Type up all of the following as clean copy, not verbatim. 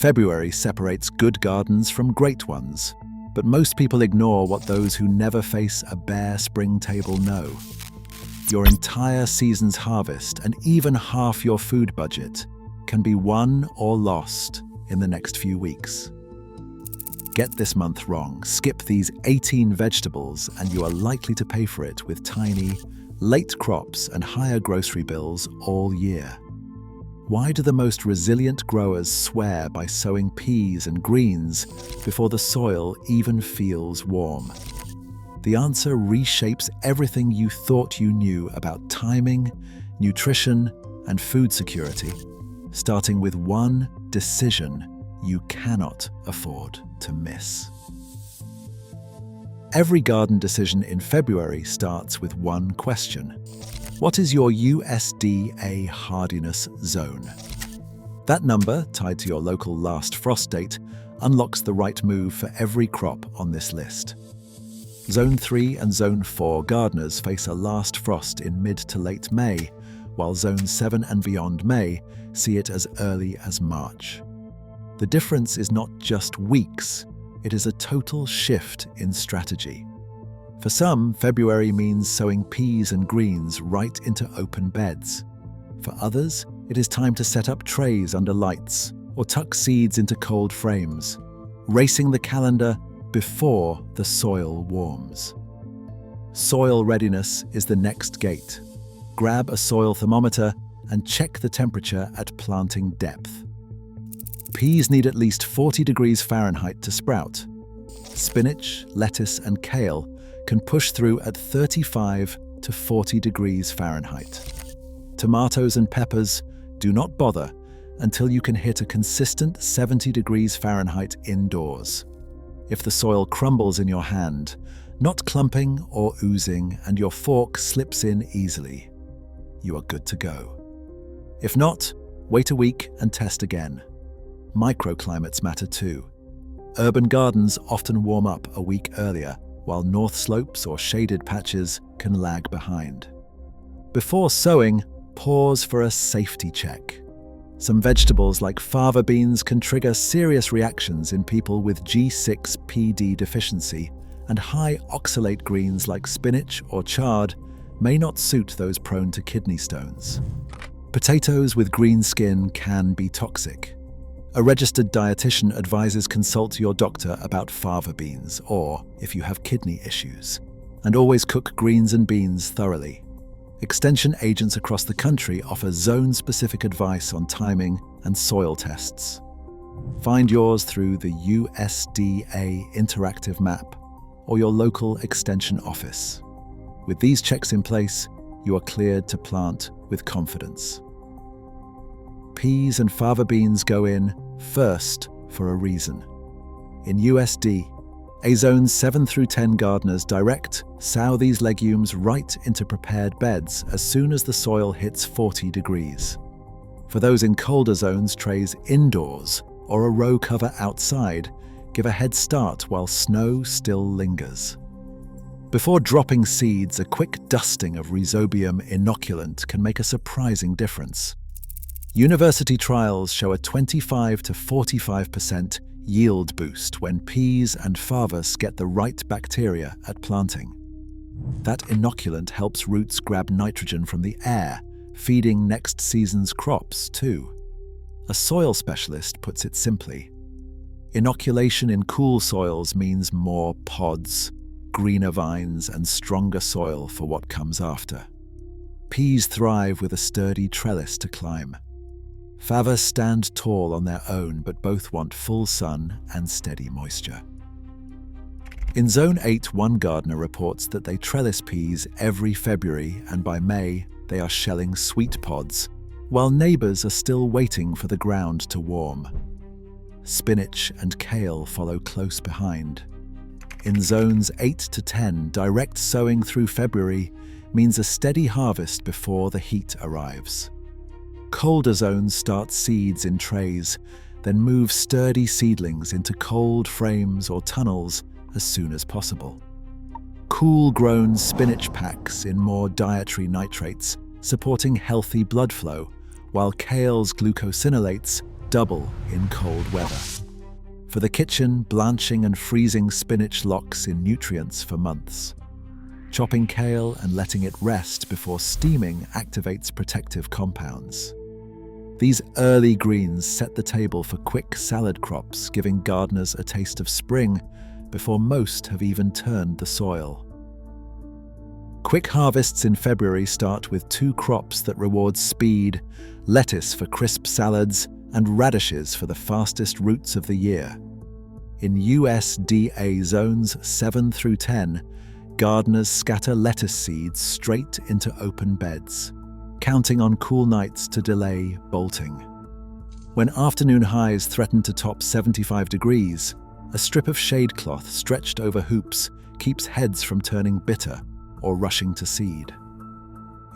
February separates good gardens from great ones, but most people ignore what those who never face a bare spring table know. Your entire season's harvest and even half your food budget can be won or lost in the next few weeks. Get this month wrong, skip these 18 vegetables, and you are likely to pay for it with tiny, late crops and higher grocery bills all year. Why do the most resilient growers swear by sowing peas and greens before the soil even feels warm? The answer reshapes everything you thought you knew about timing, nutrition, and food security, starting with one decision you cannot afford to miss. Every garden decision in February starts with one question. What is your USDA hardiness zone? That number, tied to your local last frost date, unlocks the right move for every crop on this list. Zone 3 and Zone 4 gardeners face a last frost in mid to late May, while Zone 7 and beyond May see it as early as March. The difference is not just weeks, it is a total shift in strategy. For some, February means sowing peas and greens right into open beds. For others, it is time to set up trays under lights or tuck seeds into cold frames, racing the calendar before the soil warms. Soil readiness is the next gate. Grab a soil thermometer and check the temperature at planting depth. Peas need at least 40 degrees Fahrenheit to sprout. Spinach, lettuce, and kale can push through at 35 to 40 degrees Fahrenheit. Tomatoes and peppers do not bother until you can hit a consistent 70 degrees Fahrenheit indoors. If the soil crumbles in your hand, not clumping or oozing, and your fork slips in easily, you are good to go. If not, wait a week and test again. Microclimates matter too. Urban gardens often warm up a week earlier, while north slopes or shaded patches can lag behind. Before sowing, pause for a safety check. Some vegetables like fava beans can trigger serious reactions in people with G6PD deficiency, and high oxalate greens like spinach or chard may not suit those prone to kidney stones. Potatoes with green skin can be toxic. A registered dietitian advises consult your doctor about fava beans or if you have kidney issues. And always cook greens and beans thoroughly. Extension agents across the country offer zone-specific advice on timing and soil tests. Find yours through the USDA interactive map or your local extension office. With these checks in place, you are cleared to plant with confidence. Peas and fava beans go in first for a reason. In USDA zones 7 through 10 gardeners sow these legumes right into prepared beds as soon as the soil hits 40 degrees. For those in colder zones, trays indoors or a row cover outside give a head start while snow still lingers. Before dropping seeds, a quick dusting of Rhizobium inoculant can make a surprising difference. University trials show a 25 to 45% yield boost when peas and favas get the right bacteria at planting. That inoculant helps roots grab nitrogen from the air, feeding next season's crops too. A soil specialist puts it simply. Inoculation in cool soils means more pods, greener vines, and stronger soil for what comes after. Peas thrive with a sturdy trellis to climb. Favas stand tall on their own, but both want full sun and steady moisture. In Zone 8, one gardener reports that they trellis peas every February, and by May, they are shelling sweet pods, while neighbours are still waiting for the ground to warm. Spinach and kale follow close behind. In Zones 8 to 10, direct sowing through February means a steady harvest before the heat arrives. Colder zones start seeds in trays, then move sturdy seedlings into cold frames or tunnels as soon as possible. Cool-grown spinach packs in more dietary nitrates, supporting healthy blood flow, while kale's glucosinolates double in cold weather. For the kitchen, blanching and freezing spinach locks in nutrients for months. Chopping kale and letting it rest before steaming activates protective compounds. These early greens set the table for quick salad crops, giving gardeners a taste of spring before most have even turned the soil. Quick harvests in February start with 2 crops that reward speed: lettuce for crisp salads and radishes for the fastest roots of the year. In USDA zones 7 through 10, gardeners scatter lettuce seeds straight into open beds, counting on cool nights to delay bolting. When afternoon highs threaten to top 75 degrees, a strip of shade cloth stretched over hoops keeps heads from turning bitter or rushing to seed.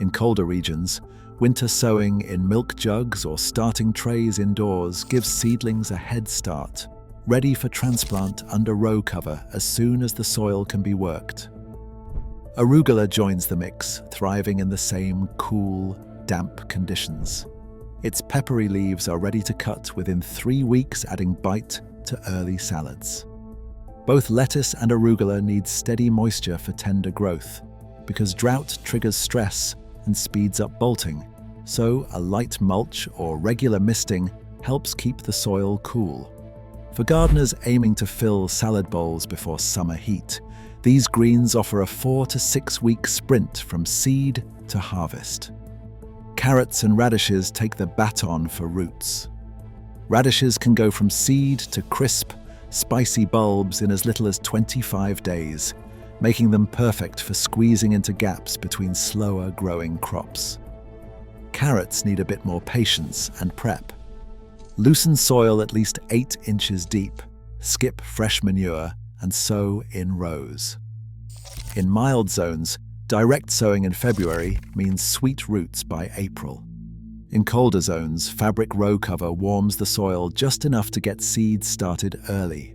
In colder regions, winter sowing in milk jugs or starting trays indoors gives seedlings a head start, ready for transplant under row cover as soon as the soil can be worked. Arugula joins the mix, thriving in the same cool, damp conditions. Its peppery leaves are ready to cut within 3 weeks, adding bite to early salads. Both lettuce and arugula need steady moisture for tender growth, because drought triggers stress and speeds up bolting, so a light mulch or regular misting helps keep the soil cool. For gardeners aiming to fill salad bowls before summer heat, these greens offer a 4 to 6 week sprint from seed to harvest. Carrots and radishes take the baton for roots. Radishes can go from seed to crisp, spicy bulbs in as little as 25 days, making them perfect for squeezing into gaps between slower growing crops. Carrots need a bit more patience and prep. Loosen soil at least 8 inches deep, skip fresh manure, and sow in rows. In mild zones, direct sowing in February means sweet roots by April. In colder zones, fabric row cover warms the soil just enough to get seeds started early.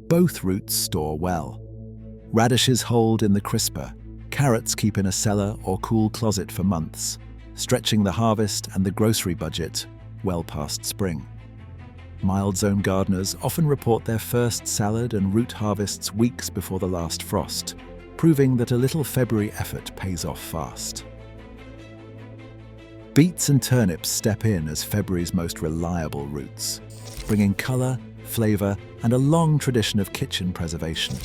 Both routes store well. Radishes hold in the crisper, carrots keep in a cellar or cool closet for months, stretching the harvest and the grocery budget well past spring. Mild zone gardeners often report their first salad and root harvests weeks before the last frost, proving that a little February effort pays off fast. Beets and turnips step in as February's most reliable roots, bringing colour, flavour, and a long tradition of kitchen preservation.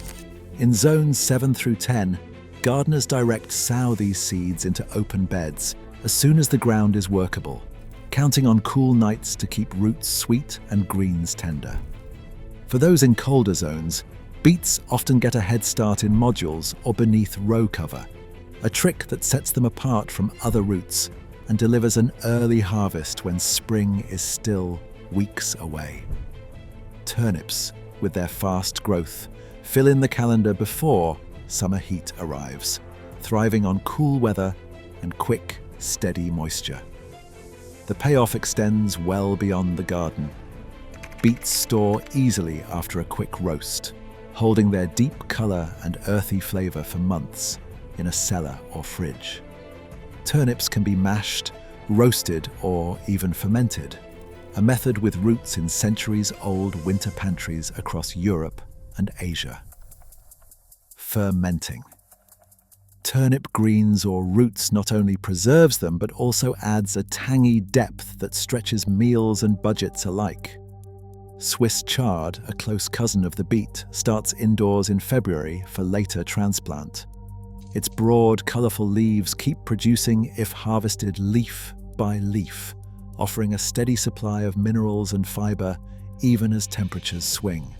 In zones 7 through 10, gardeners direct sow these seeds into open beds as soon as the ground is workable, counting on cool nights to keep roots sweet and greens tender. For those in colder zones, beets often get a head start in modules or beneath row cover, a trick that sets them apart from other roots and delivers an early harvest when spring is still weeks away. Turnips, with their fast growth, fill in the calendar before summer heat arrives, thriving on cool weather and quick, steady moisture. The payoff extends well beyond the garden. Beets store easily after a quick roast, holding their deep colour and earthy flavour for months in a cellar or fridge. Turnips can be mashed, roasted, or even fermented, a method with roots in centuries-old winter pantries across Europe and Asia. Fermenting. Turnip greens or roots not only preserves them, but also adds a tangy depth that stretches meals and budgets alike. Swiss chard, a close cousin of the beet, starts indoors in February for later transplant. Its broad, colourful leaves keep producing if harvested leaf by leaf, offering a steady supply of minerals and fibre even as temperatures swing.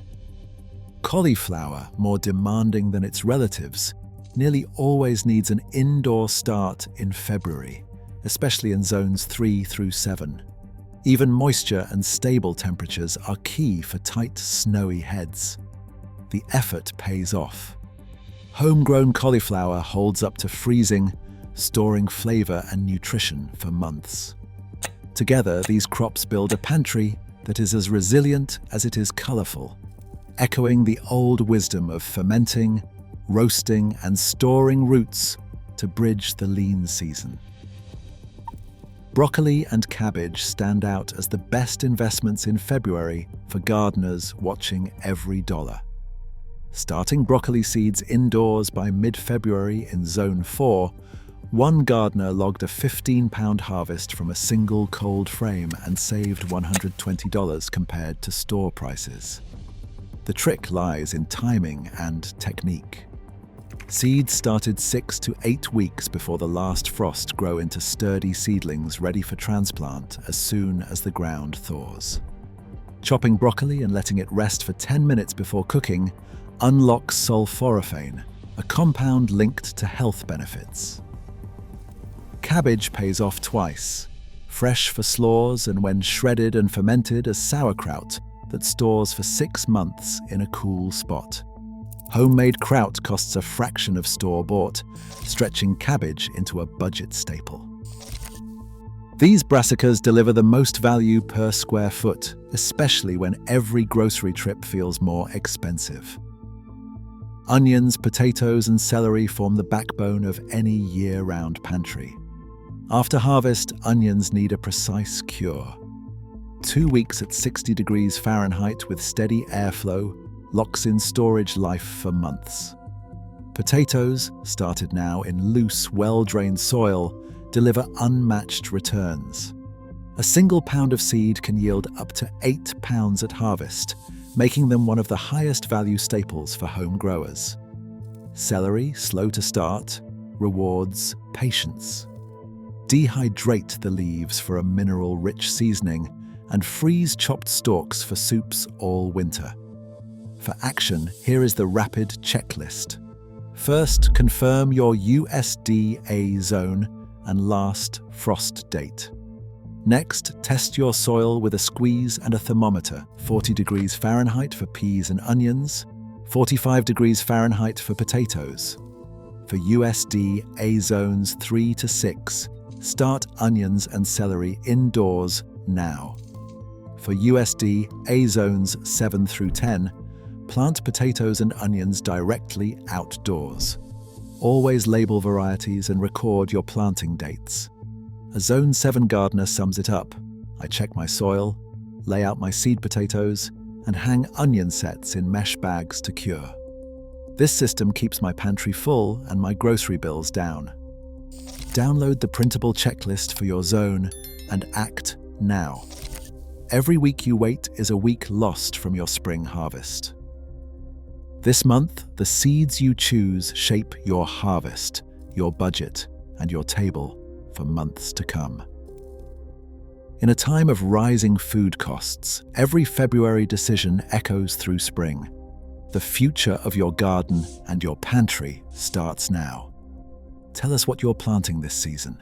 Cauliflower, more demanding than its relatives, nearly always needs an indoor start in February, especially in zones 3 through 7. Even moisture and stable temperatures are key for tight, snowy heads. The effort pays off. Homegrown cauliflower holds up to freezing, storing flavour and nutrition for months. Together, these crops build a pantry that is as resilient as it is colourful, echoing the old wisdom of fermenting, roasting, and storing roots to bridge the lean season. Broccoli and cabbage stand out as the best investments in February for gardeners watching every dollar. Starting broccoli seeds indoors by mid-February in Zone 4, one gardener logged a 15-pound harvest from a single cold frame and saved $120 compared to store prices. The trick lies in timing and technique. Seeds started 6 to 8 weeks before the last frost grow into sturdy seedlings ready for transplant as soon as the ground thaws. Chopping broccoli and letting it rest for 10 minutes before cooking unlocks sulforaphane, a compound linked to health benefits. Cabbage pays off twice, fresh for slaws and when shredded and fermented as sauerkraut that stores for 6 months in a cool spot. Homemade kraut costs a fraction of store-bought, stretching cabbage into a budget staple. These brassicas deliver the most value per square foot, especially when every grocery trip feels more expensive. Onions, potatoes, and celery form the backbone of any year-round pantry. After harvest, onions need a precise cure. 2 weeks at 60 degrees Fahrenheit with steady airflow locks in storage life for months. Potatoes, started now in loose, well-drained soil, deliver unmatched returns. A single pound of seed can yield up to 8 pounds at harvest, making them one of the highest value staples for home growers. Celery, slow to start, rewards patience. Dehydrate the leaves for a mineral-rich seasoning and freeze chopped stalks for soups all winter. For action, here is the rapid checklist. First, confirm your USDA zone and last frost date. Next, test your soil with a squeeze and a thermometer, 40 degrees Fahrenheit for peas and onions, 45 degrees Fahrenheit for potatoes. For USDA zones 3 to 6, start onions and celery indoors now. For USDA zones 7 through 10, plant potatoes and onions directly outdoors. Always label varieties and record your planting dates. A Zone 7 gardener sums it up. I check my soil, lay out my seed potatoes, and hang onion sets in mesh bags to cure. This system keeps my pantry full and my grocery bills down. Download the printable checklist for your zone and act now. Every week you wait is a week lost from your spring harvest. This month, the seeds you choose shape your harvest, your budget, and your table for months to come. In a time of rising food costs, every February decision echoes through spring. The future of your garden and your pantry starts now. Tell us what you're planting this season.